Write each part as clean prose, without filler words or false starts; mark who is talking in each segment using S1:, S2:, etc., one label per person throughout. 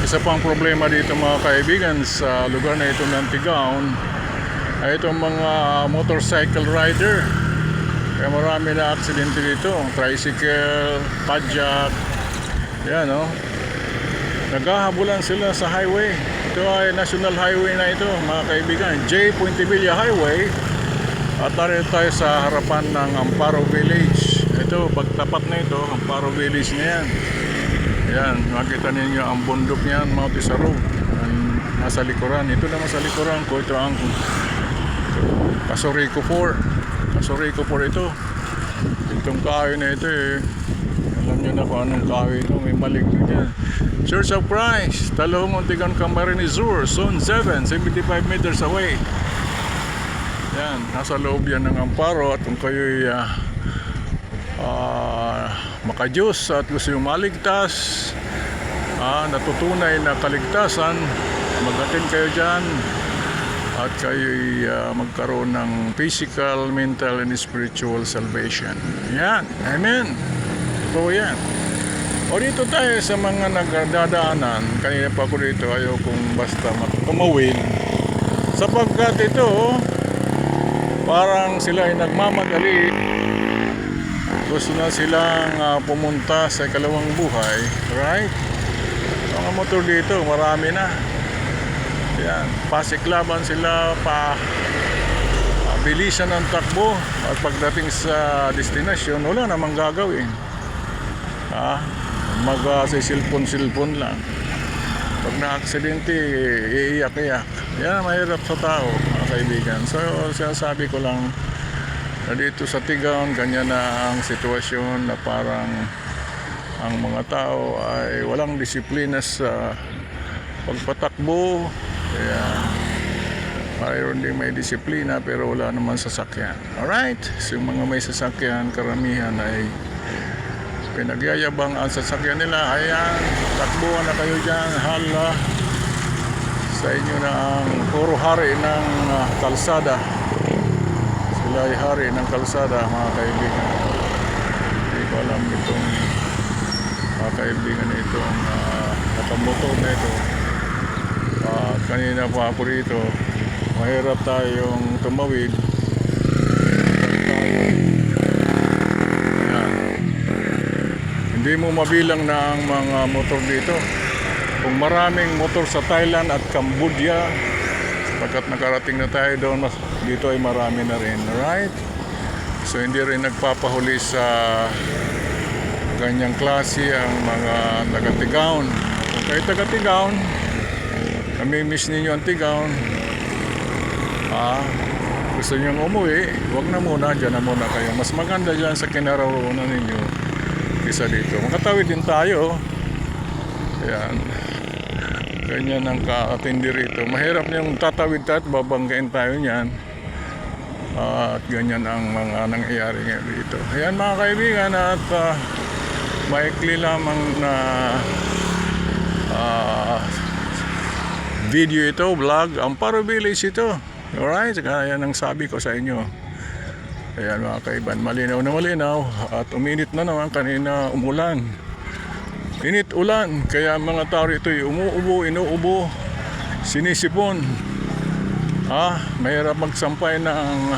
S1: Isa pang problema dito mga kaibigan sa lugar na ito ng Tigaon ay itong mga motorcycle rider. Kaya marami na aksidente dito. Tricycle, padjak. Yan o. Naghahabulan sila sa highway. Ito ay national highway na ito mga kaibigan. J. Puentevilla Highway. At narito tayo sa harapan ng Amparo Village. Ito, pagtapat na ito, Amparo Village na yan. Yan, makita ninyo ang bundok niyan, Mount Isaro. Nasa likuran. Ito naman sa likuran ko, ito ang Casorico 4. Casorico 4 ito. Itong kahoy na ito eh. Alam nyo na kung anong kahoy ito. May maligno dyan. Church of Christ, Talahong Tigaon, Camarines Sur, Zone 7, 75 meters away. Yan, nasa loob yan ng Amparo. At kung kayo'y makajus at gusto yung maligtas, natutunay na kaligtasan, mag-attend kayo dyan at kayo'y magkaroon ng physical, mental, and spiritual salvation. Yan, amen. Ito yan. O dito tayo sa mga nagdadaanan. Kanina pa ako dito, ayaw kong basta tumawid sapagkat ito parang sila ay nagmamadali. Gusto na silang pumunta sa ikalawang buhay, right? Mga motor dito, marami na. Yan, pasiklaban sila, bilisan ng takbo. At pagdating sa destinasyon, wala namang gagawin. Mag-silpon-silpon lang. Pag na-aksidente, iiyak-iyak. Yan, mahirap sa tao, mga kaibigan. So, sinasabi ko lang, na dito sa Tigaon, ganyan na ang sitwasyon na parang ang mga tao ay walang disiplina sa pagpatakbo. Kaya mayroon din may disiplina pero wala naman sasakyan. Alright? So yung mga may sasakyan, karamihan ay pinagyayabang ang sasakyan nila. Ayan, takbuhan na kayo dyan. Hala, sa inyo na ang puro hari ng kalsada. Sila ay hari ng kalsada, mga kaibigan. Hindi ko alam itong mga kaibigan itong nakamotor na ito. Kanina pa ako rito, mahirap tayong tumawid. Ayan. Hindi mo mabilang na ang mga motor dito. Kung maraming motor sa Thailand at Cambodia, pagkat nakarating na tayo doon, dito ay marami na rin, right? So hindi rin nagpapahuli sa ganyang klase ang mga taga-Tigaon. Kung kayo taga-Tigaon, nami-miss ninyo ang Tigaon, gusto nyo umuwi, huwag na muna, dyan na muna kayo. Mas maganda dyan sa kinaroroonan ninyo kaysa dito. Makatawid din tayo. Ayan. Ganyan ang kaatindi rito. Mahirap niyong tatawid tayo at babanggain tayo niyan. At ganyan ang mga nangyayari ngayon dito. Ayan mga kaibigan, at maikli lamang na video ito, vlog. Amparo Village ito. Alright, kaya ang sabi ko sa inyo. Ayan mga kaibigan, malinaw na malinaw. At uminit na naman, kanina umulan. Init ulan, kaya mga tao ito umuubo, inuubo, sinisipon. Mahirap magsampay ng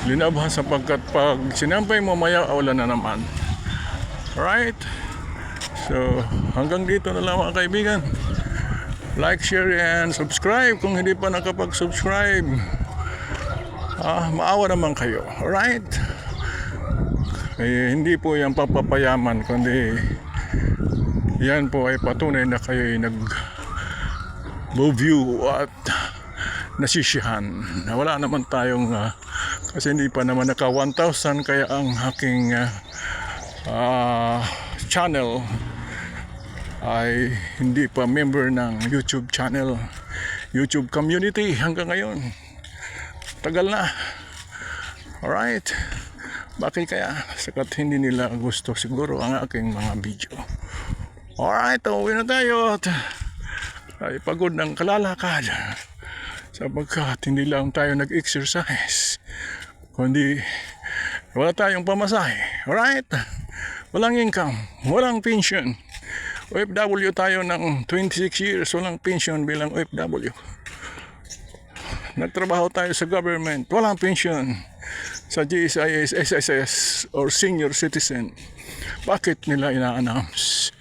S1: linabhan sapagkat pag sinampay mo maya, ulan na naman. Alright? So, hanggang dito na lang mga kaibigan. Like, share, and subscribe kung hindi pa nakapag-subscribe. Maawa naman kayo. Alright? Hindi po yan papapayaman, kundi yan po ay patunay na kayo ay nag-view at nasisiyahan. Wala naman tayong kasi hindi pa naman naka 1,000, kaya ang aking channel ay hindi pa member ng YouTube channel, YouTube community hanggang ngayon. Tagal na. Alright. Bakit kaya? Sakat hindi nila gusto siguro ang aking mga video. Alright, uwi na tayo at ay pagod ng kalalakad sapagkat hindi lang tayo nag-exercise kundi wala tayong pamasahe. Alright? Walang income, walang pension, OFW tayo ng 26 years, walang pension bilang OFW. Nagtrabaho tayo sa government, walang pension. Sa GSIS, SSS, or senior citizen. Bakit nila ina-announce?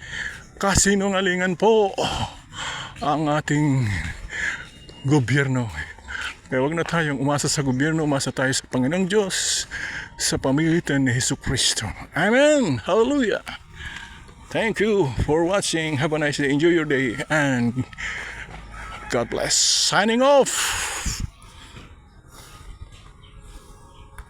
S1: Kasinungalingan po ang ating gobyerno. Kaya wag na tayong umasa sa gobyerno, umasa tayo sa Panginoong Diyos sa pamilitan ni Jesucristo. Amen! Hallelujah! Thank you for watching. Have a nice day. Enjoy your day and God bless. Signing off!